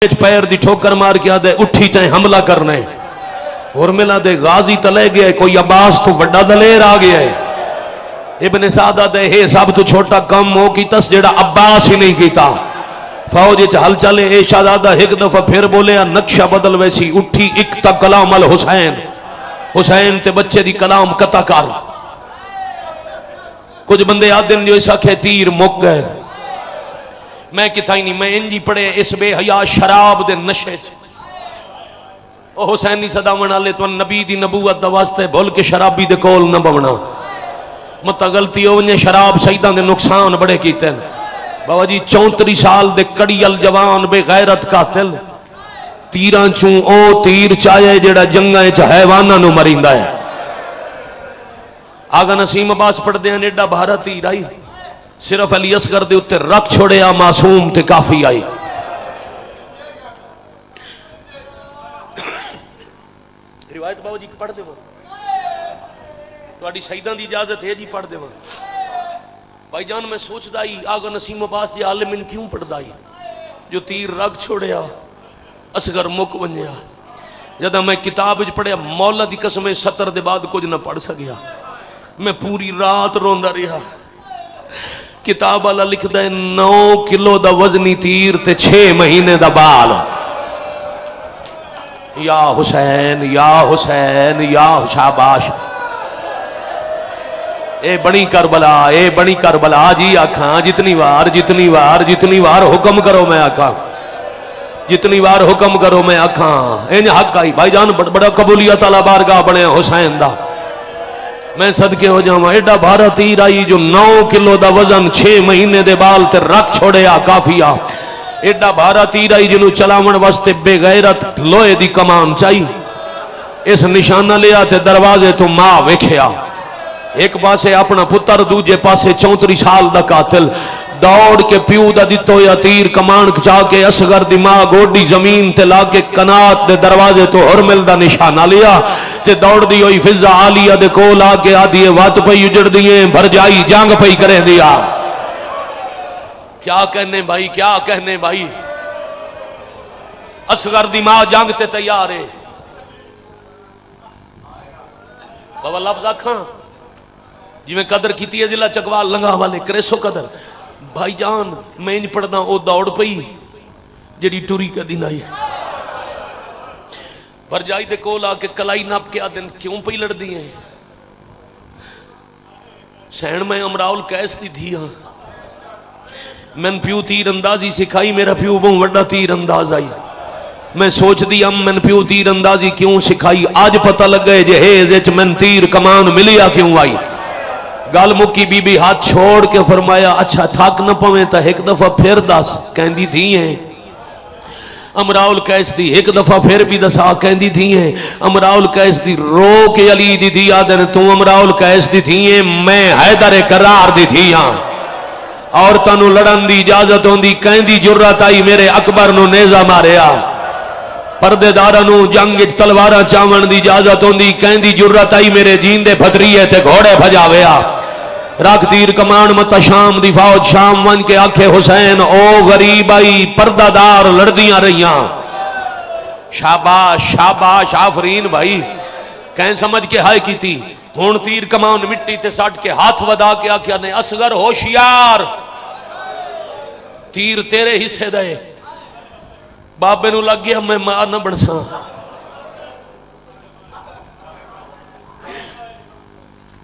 پیر دی ٹھوکر مار کے آدھے اٹھی چاہے حملہ کرنے اور ملا دے غازی تلے گیا ہے، کوئی عباس تو بڑا دلیر آ گیا ہے۔ ابن سعد دے ہے سب تو چھوٹا کم ہو کی تس جڑا عباس ہی نہیں کیتا۔ فوج حل چلے اے شہزادہ ایک دفعہ پھر بولے نقشہ بدل ویسی اٹھی ایک تا کلام الحسین، حسین تے بچے دی کلام قطع کر۔ کچھ بندے آدھن جو ایسا کہ تیر مک گئے، میں کتائی نہیں، میں انجی پڑے اس بے حیا شراب دے نشے چ او حسینی صداون والے تو نبی دی نبوت دا واسطے بھول کے شرابی دے کول نہ بونا مت غلطی ہو نے شراب سیداں دے نقصان بڑے کیتے ہیں۔ بابا جی 34 سال دے کڑیل جوان بے غیرت قاتل تیراں چوں او تیر چاہے جڑا جنگاں وچ حیواناں نو مریندا ہے۔ آگا نسیم عباس پڑھ دے ایڈا بھارا تیر آئی صرف علی اصغر دے اتے رکھ چھوڑیا معصوم تے کافی آئی۔ روایت بابا جی پڑھ دے تو اڈی سیدان دی اجازت ہے جی پڑھ دے بھائی جان میں سوچ دائی آگا نسیم عباس جی عالم ان کیوں پڑھ دائی جو تیر رکھ چھوڑیا اصغر مک ونیا جدہ میں کتاب پڑھیا مولا دی قسم 70 دے بعد کچھ نہ پڑھ سکیا میں پوری رات روندہ رہا۔ کتاب اللہ لکھ دے 9 کلو دا وزنی تیر تے 6 مہینے دا بال۔ یا حسین یا حسین یا شاباش اے بڑی کربلا اے بڑی کربلا جی آکھاں جتنی وار حکم کرو میں آکھاں جتنی وار حکم کرو میں آکھاں این حق آئی بھائی جان بڑا قبولیت اللہ بارگاہ بنے حسین دا میں صدقے ہو جاؤں ایڈا بھارا تیر آئی جو 9 کلو دا وزن 6 مہینے دے بال تے رکھ چھوڑے آ کافی آ ایڈا بھارا تیر آئی جنہوں چلاون واسطے بے غیرت لوہے دی کمان چاہی اس نشانہ لیا تے دروازے تو ماں ویکھیا ایک پاسے اپنا پتر دوجے پاسے 34 سال دا قاتل دوڑ کے پیو دا دیتو یا تیر کمان چاہ کے اصغر دی ماں گوڑی زمین تے لا کے کنات دے دروازے تو حرمل دا نشانہ لیا تے دوڑ دی ہوئی فضا عالیہ دے کول آ کے آدھیے وات پہ اجڑ دیئے بھر جائی جانگ پہ کریں دیا۔ کیا کہنے بھائی کیا کہنے بھائی اصغر دی ماں جانگ تے تیار ہے بابا لفظ آکھاں جی میں قدر کیتی ہے ضلع چکوال لنگا والے کریسو قدر بھائی جان میں انج پڑھنا او دوڑ پئی جڑی ٹوری کا دن آئی بھر جائی دے کول آ کے کلائی ناپ کے آدن کیوں پئی لڑ دی ہیں سین میں امراؤل کیس دی دھی ہاں میں پیو تیر اندازی سکھائی میرا پیو بہن وڈا تیر انداز آئی میں سوچ دی میں پیو تیر اندازی کیوں سکھائی آج پتہ لگ گئے جہیز اچ میں تیر کمان ملیا کیوں آئی گال مکی بی بی ہاتھ چھوڑ کے فرمایا اچھا تھاک نہ پویں تا ایک دفعہ پھر دس کہندی تھی ہیں امراؤل کیس دی ایک دفعہ پھر بھی دسا کہندی تھی ہیں امراؤل کیس دی رو کے علی دی دی آدھر تو امراؤل کیس دی تھی ہیں میں حیدر قرار دی تھی ہاں عورتانو لڑن دی اجازت ہوندی کہندی جرات آئی میرے اکبر نو نیزہ ماریا پردے دارانو جنگ تلوارہ چاون دی اجازت ہوندی کہندی جرات آئی میرے جیندے بھدریے تے گھوڑے بھجاویا رکھ تیر کمان مت شام دی فوج شام ون کے آنکھے حسین او غریب آئی پردہ دار لڑدیاں رہیاں شاباش شاباش آفرین بھائی کہیں سمجھ کے ہائے کی تھی ہون تیر کمان مٹی تے ساٹھ کے ہاتھ ودا کے آکھیا نے اصغر ہوشیار تیر تیرے حصے دے بابے نو لگ گیا میں مار نہ بڑھساں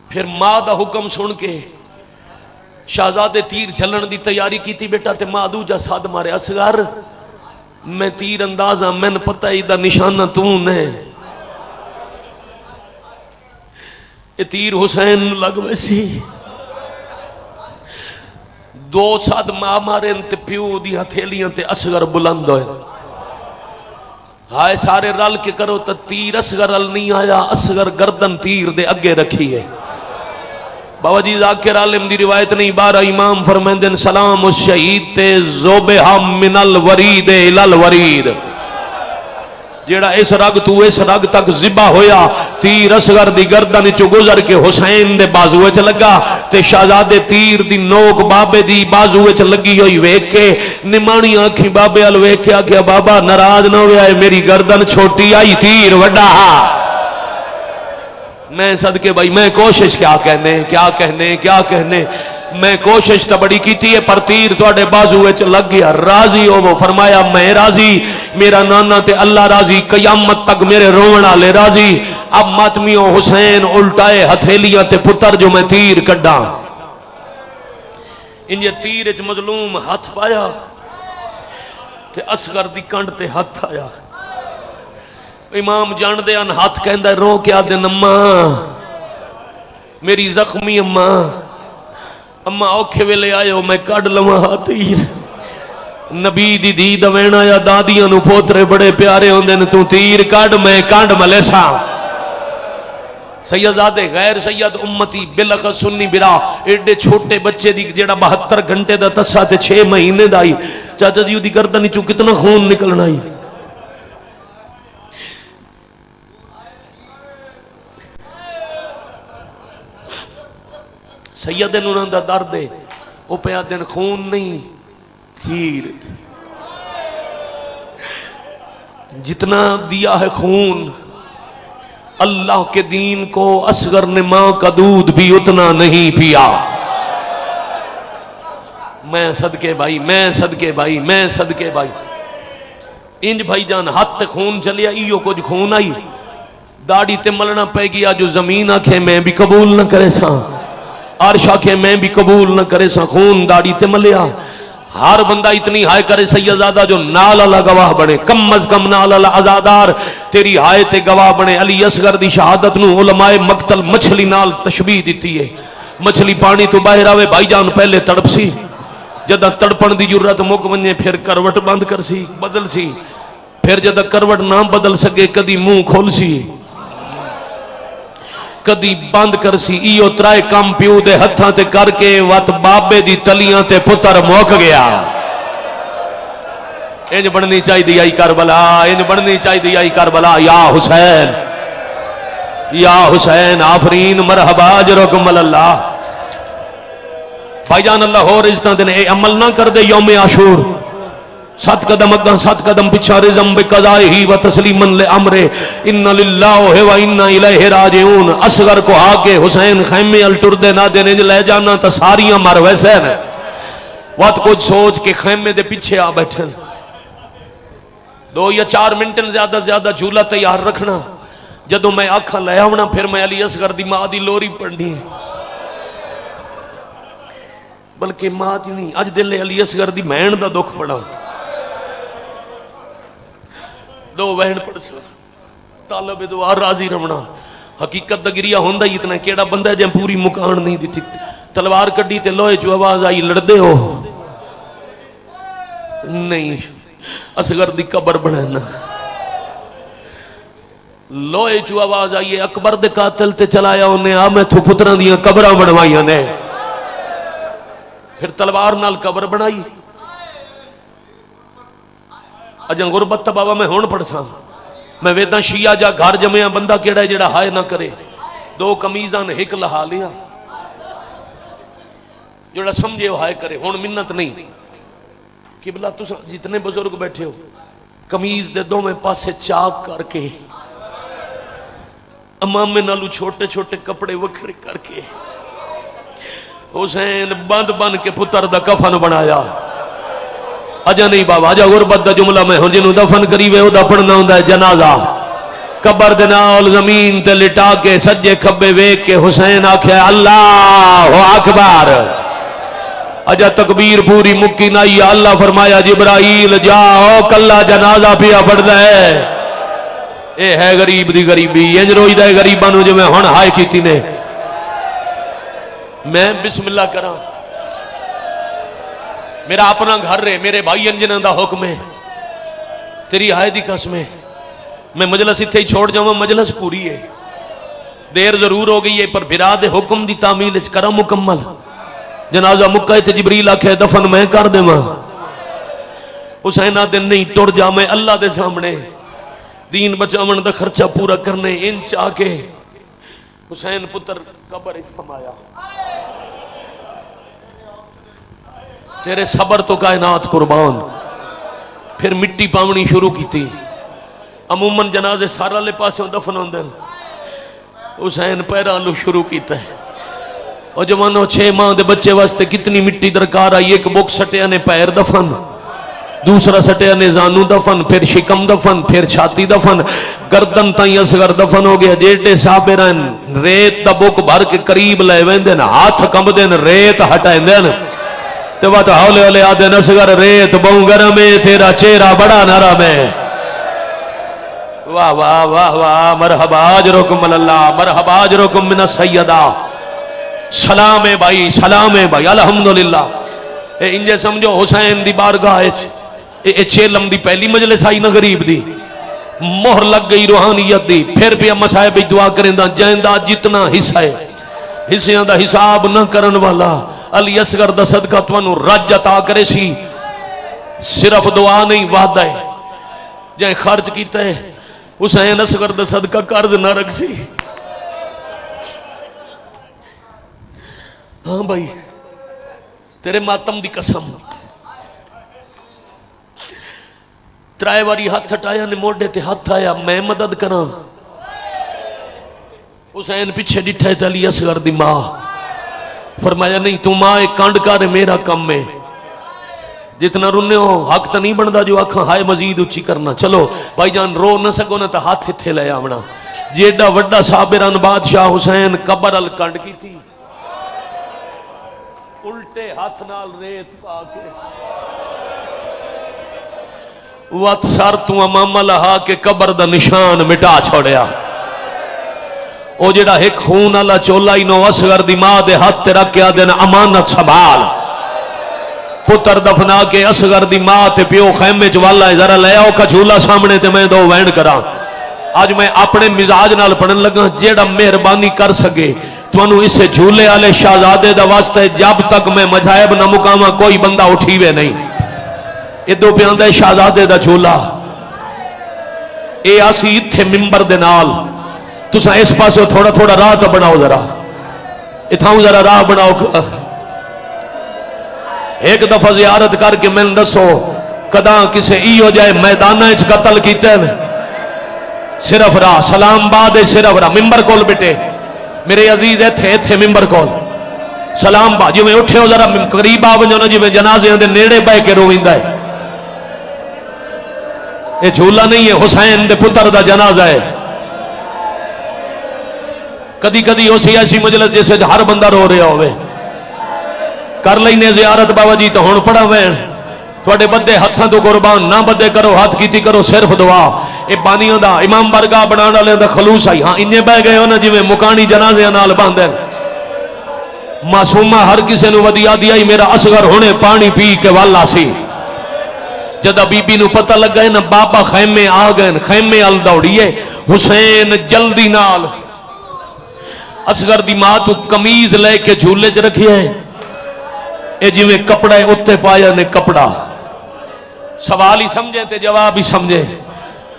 پھر ماں دا حکم سن کے شہزادے تیر جھلن دی تیاری کی تھی بیٹا تے ماں دوجہ ساتھ مارے اصغر میں تیر اندازہ میں نے پتہ ہی دا نشانہ تو نے یہ تیر حسین لگ ویسی 2 ساتھ ماں مارے تے پیو دی ہتھیلیاں تے اصغر بلند ہوئے ہائے سارے رل کے کرو تا تیر اصغر ال نہیں آیا اصغر گردن تیر دے اگے رکھی ہے بابا جی ذاکر عالم دی روایت نہیں 12 امام فرمیندن سلام الشہید تے زوبہا من الورید الالورید جیڑا اس رگ تو اس رگ تک ذبح ہویا تیر اصغر دی گردن چو گزر کے حسین دے بازوے چ لگا تے شہزادے تیر دی نوک بابے دی بازوے چ لگی ہوئی ویکھ کے نمانی آنکھیں بابے ال ویکھ کے آکھیا بابا ناراض نہ ہویا میری گردن چھوٹی آئی تیر وڈا میں صدقے بھائی میں کوشش کیا کہنے میں کوشش تو بڑی کیتی ہے پر تیر تواڈے بازو وچ لگ گیا راضی ہو وہ فرمایا میں راضی میرا نانا تے اللہ راضی قیامت تک میرے روون والے راضی اب ماتمیوں حسین الٹائے ہتھیلیاں تے پتر جو میں تیر کڈاں انجے تیر وچ مظلوم ہاتھ پایا تے اصغر دی کنڈ تے ہاتھ آیا امام جان دے ان ہاتھ کہندا رو کیا دن اماں میری زخمی اماں اوکھے ویلے آئے ہو میں کڈ لواں تیر نبی دی دی دوینا یا دادیاں نو پوترے بڑے پیارے ہوندے نے تو تیر کڈ میں کڈ ملیسا سیدزادے غیر سید امتی بلخص سنی برا ایڈے چھوٹے بچے دی جیڑا 72 گھنٹے دا تسا تے 6 مہینے دا ہی چاچا جی دی گردن چوں کتنا خون نکلنا ہی سیدن انہوں دا درد ہے وہ پہ دن خون نہیں کھیر جتنا دیا ہے خون اللہ کے دین کو اصغر نے ماں کا دودھ بھی اتنا نہیں پیا میں صدقے بھائی انج بھائی جان ہاتھ تے خون چلیا ایو کچھ خون آئی داڑھی تے ملنا پہ گیا جو زمین آکھے میں بھی قبول نہ کرے سا عرش آکھے میں بھی قبول نہ کرے سا خون داڑھی تے ملیا ہر بندہ اتنی ہائے کرے سیدزادہ جو نال اللہ گواہ بنے کم از کم نال اللہ عزادار تیری ہائے تے گواہ بنے علی اصغر دی شہادت نو علماء مقتل مچھلی نال تشبیہ دیتی ہے مچھلی پانی تو باہر آوے بھائی جان پہلے تڑپ سی جدہ تڑپن دی جرت مک ونجے پھر کروٹ بند کر سی بدل سی پھر جدہ کروٹ نہ بدل سکے کدی منہ کھول سی کدی بند کر سی ایو ترائے کام پیو دے ہتھاں تے کر کے وات بابے دی تلیاں تے پتر موک گیا انج بڑھنی چاہی دی آئی کربلا یا حسین آفرین مرحبا جرکم اللہ بھائی جان اللہ ہو رجتہ دن اے عمل نہ کر دے یوم عاشور 7 قدم اگاں 7 قدم پچھا رزم بقضائہی و تسلیما لامرہ ان للہ و انا الیہ راجعون اصغر کو آکے حسین خیمے الٹردے نہ دینے لے جانا تا ساریاں مر ویسے ہیں وقت کچھ سوچ کے خیمے دے پیچھے آ بیٹھے 2 یا 4 منٹن زیادہ جھولا تیار رکھنا جدو میں آنکھاں لے آونا پھر میں علی اصغر دی ماں دی لوری پڑھنی بلکہ ماں دی نہیں اج دل علی اصغر دی مہن دا دکھ پڑا 2 وہن پڑھ سا طالب دعا راضی رمنا حقیقت دا گریا ہوندہ ہی اتنا کیڑا بندہ ہے جہاں پوری مکان نہیں دیتی تلوار کڑی تے لوہے جو آواز آئی لڑدے ہو نہیں اصغر دی قبر بنانا لوہے جو آواز آئی اکبر دے قاتل تے چلایا انہیں میں تھو پتران دیاں قبرہ بنوائیاں نے پھر تلوار نال قبر بنائی اجن غربت تا بابا میں ہون پڑ سا میں ویدہ شیعہ جا گھر جمعیاں بندہ کیڑا ہے جڑا ہائے نہ کرے 2 کمیزان ہک لہا لیا جڑا سمجھے وہ ہائے کرے ہون منت نہیں قبلہ تو جتنے بزرگ بیٹھے ہو کمیز دے 2 میں پاسے چاک کر کے امام میں نالو چھوٹے چھوٹے کپڑے وکھرے کر کے حسین بند کے پتر دا کفن بنایا اجا نہیں بابا اجا غربت دا جملہ میں ہوں جنہوں دفن کریوے ہو دا پڑھنا ہوں دا جنازہ قبر دے نال زمین تے لٹا کے سجے کھبے ویک کے حسین آکھے اللہ اکبر اجا تکبیر پوری مکی نائی اللہ فرمایا جبرائیل جاؤ کلا جنازہ پیا پڑھ دے اے ہے غریب دی غریبی انج روئی دے غریبانو جو میں ہن ہائے کیتی نے میں بسم اللہ کراں میرا اپنا گھر رہے میرے بھائی انجنہ دا حکم ہے تیری آئے دی قسم ہے میں مجلس اتھے ہی چھوڑ جاؤں مجلس پوری ہے دیر ضرور ہو گئی ہے پر بھرا دے حکم دی تعمیل کرا مکمل جنازہ مکہ تے جبریل آکھے دفن میں کر دے ماں حسینہ دن نہیں ٹر جا میں اللہ دے سامنے دین بچاون دا خرچہ پورا کرنے انچ آ کے حسین پتر قبر سمایا. تیرے صبر تو کائنات قربان. پھر مٹی پاونی شروع کی تھی. عموماً جنازے سارا لے پاسوں دفن ہوندے. حسین پیران لو شروع کیتا ہے. اور جوانو 6 ماہ دے بچے واسطے کتنی مٹی درکار آئی. ایک بک سٹیا نے پیر دفن, دوسرا سٹیا نے زانو دفن, پھر شکم دفن, پھر چھاتی دفن, گردن تائیں اصغر دفن ہو گیا. جیڑے صابران ریت دا بک بھر کے قریب لے ویندن, ہاتھ کمب دین, ریت ہٹائیں تو بات ہولے ہولے آدھے اصغر ریت بہوں گرم ہے, تیرا چہرہ بڑا نرم ہے. واہ واہ واہ واہ, مرحبا اجرکم اللہ, مرحبا اجرکم من السیدہ. سلام ہے بھائی, سلام ہے بھائی, الحمدللہ. انجے سمجھو حسین دی بارگاہ چیلم دی پہلی مجلس آئی نہ غریب دی, مہر لگ گئی روحانیت دی. پھر بھی اما صاحب دعا کریں دا جائندہ جتنا حصہ ہے, حصیاں دا حساب نہ کرن والا علی اصغر دا صدقہ توانو رج عطا کرے سی. صرف دعا نہیں وعدہ ہے. جائیں خرچ کیتا ہے حسین اصغر دا صدقہ قرض نہ رکھ سی. ہاں بھائی تیرے ماتم دی قسم. ترائے واری ہاتھ ہٹایا نے موڑے تے ہاتھ آیا, میں مدد کراں. حسین پیچھے ڈٹھے تے علی اصغر دی ماں. فرمایا نہیں تو ماں ایک کانڈ کر, میرا کم ہے. جتنا رونے ہو حق تا نہیں بندا جو آکھاں ہائے مزید اچھی کرنا. چلو بھائی جان رو نہ سکو نہ تا ہاتھ تھے لے آونا. جیڑا وڈا صابران بادشاہ حسین قبر ال کانڈ کی تھی, الٹے ہاتھ نال ریت پا کے وات سار تو امام لہا کے قبر دا نشان مٹا چھوڑیا. او جڑا ایک خون والا چولا ہی نو اصغر دی ماں دے ہاتھ تے رکھ کے آدن امانت سنبھال. پتر دفنا کے اصغر دی ماں تے پیو خیمے چ والا ہے, ذرا لے آؤ کا جھولا سامنے تے میں دو وینڈ کراں. آج میں اپنے مزاج نال پڑھن لگا, جیڑا مہربانی کر سکے تانوں اسے جھولے والے شہزادے دا واسطے جب تک میں مذاہب نہ مقاما کوئی بندہ اٹھیوے نہیں. ادو پہ آندا ہے شہزادے دا جھولا. اے آسی اتھے ممبر دے نال, تساں اس پاسے تھوڑا تھوڑا راہ تو بناؤ, ذرا اتھاؤں ذرا راہ بناؤ. ایک دفعہ زیارت کر کے میں دسو کداں کسے ای ہو جائے میدانہ اچ قتل کیتے ہیں, صرف راہ سلام بعد صرف راہ ممبر کول بیٹے میرے عزیز ایتھے ممبر کول سلام با. جی میں اٹھے ہو ذرا قریب آ ونجو نا, جی میں جنازے دے نیڑے بہ کے رویندا ہے. یہ جھولا نہیں ہے, حسین دے پتر دا جنازہ ہے. کدی کدی ہو سی ایسی مجلس جیسے ہر بندہ رو رہا ہوئے, کر لینے زیارت بابا جی تو ہون پڑا وین. تھوڑے بدے ہتھاں تو قربان نہ بدے کرو, ہاتھ کیتی کرو صرف دعا. اے بانیاں دا امام برگاہ بنانا لے دا خلوص آئی. ہاں انجے بہ گئے ہو نا جی میں مکانی جنازے نال باندھن. معصومہ ہر کسے نو ودیا دیا ہی میرا اصغر ہونے پانی پی کے والا سی. جدہ بی بی نو پتہ لگ گئے نا بابا خیمے آ گئے, خیمے ال دوڑیے. حسین جلدی نال اصغر دی ماں تو کمیز لے کے جھولے چ رکھی ہے. اے جی میں کپڑا ہے اتے پایا نے کپڑا. سوال ہی سمجھے تے جواب ہی سمجھے.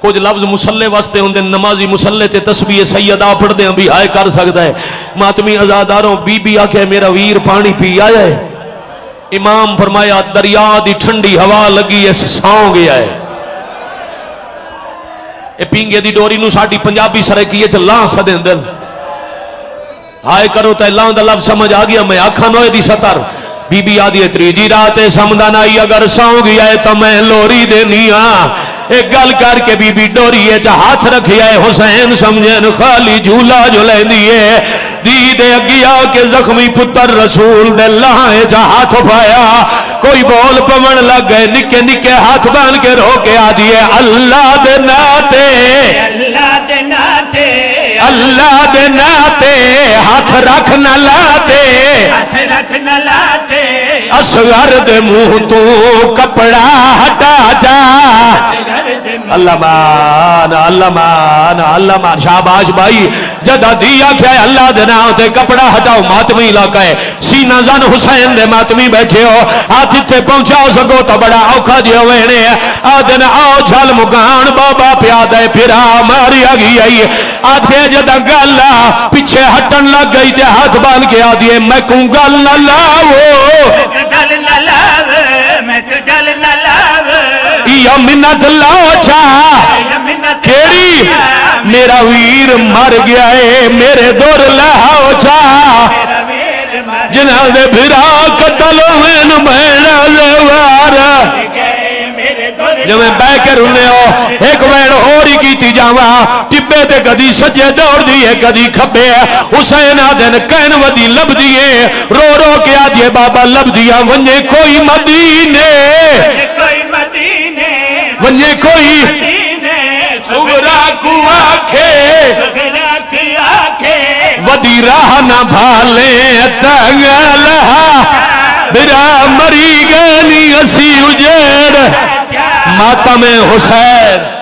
کچھ لفظ مسلے واسطے ہوندے, نمازی مسلے تے تسبیح سیدہ پڑھ دیں بھی ہائے کر سکتا ہے. ماتمی عزاداروں بی بی آکے میرا ویر پانی پی آیا ہے. امام فرمایا دریا دی ٹھنڈی ہوا لگی ایسے ساؤں گیا ہے. اے پینگے دی ڈوری نو ساڑی پنجابی سرکیے چھ لان سدیں دل. ہائے کرو تے لان دا لفظ سمجھ آ گیا. میں آکھا نوے دی ستر بی بی آدھی تریجی رات سمدان آئی اگر ساؤں گیا ہے تو میں لوری دینی ہاں. ایک گل کر کے بی بی ڈوری ہے جا ہاتھ رکھیا ہے. حسین سمجھیں خالی جھولا جو لین دیئے دیدے گیا کہ زخمی پتر رسول دے لائے جا ہاتھ پایا. کوئی بول پمن لگ گئے, نکے نکے ہاتھ بان کے رو کے آدھیے اللہ دے ناتے, اللہ دے ناتے, اللہ دے ناتے ہاتھ رکھ نہ لاتے, ہاتھ رکھ نہ لاتے. اصغر دے منہ تو کپڑا ہٹا جا, اصغر دے اللہ مان اللہ مان اللہ مان شاباش بھائی جدا دیا کیا ہے اللہ دے نام تے کپڑا ہٹاؤ ماتمی علاقہ ہے سینہ زن حسین دے ماتمی بیٹھے ہو ہاتھ تے پہنچاؤ سکو تو بڑا اوکھا جی ہوئے آدھن آؤ چھل مکان بابا پیادہ پھرا ماری آگی آئی آدھے جدا گالا پیچھے ہٹن لگ گئی تے ہاتھ بان کے آدھے میں کون گل نہ لاؤ یا منت لاؤ چھا کیڑی میرا ویر مر گیا ہے میرے دور لاؤ چھا جنہاں دے بھرا قتل ہوئے بہنا زوارا جب میں بے کے رنے ہو ایک وین اور ہی کیتی جاوا ٹبے تے کدی سجے دوڑ دیئے کدی کھبے حسین آدھن کہن ودی لب دیئے رو رو کے آدھے بابا لب دیا ونجے کوئی مدینے ونجے کوئی سغرا کو آکھے ودی راہ نہ بھالے تنگلہا برا مری گانی اسی اجیڑ ماتم حسین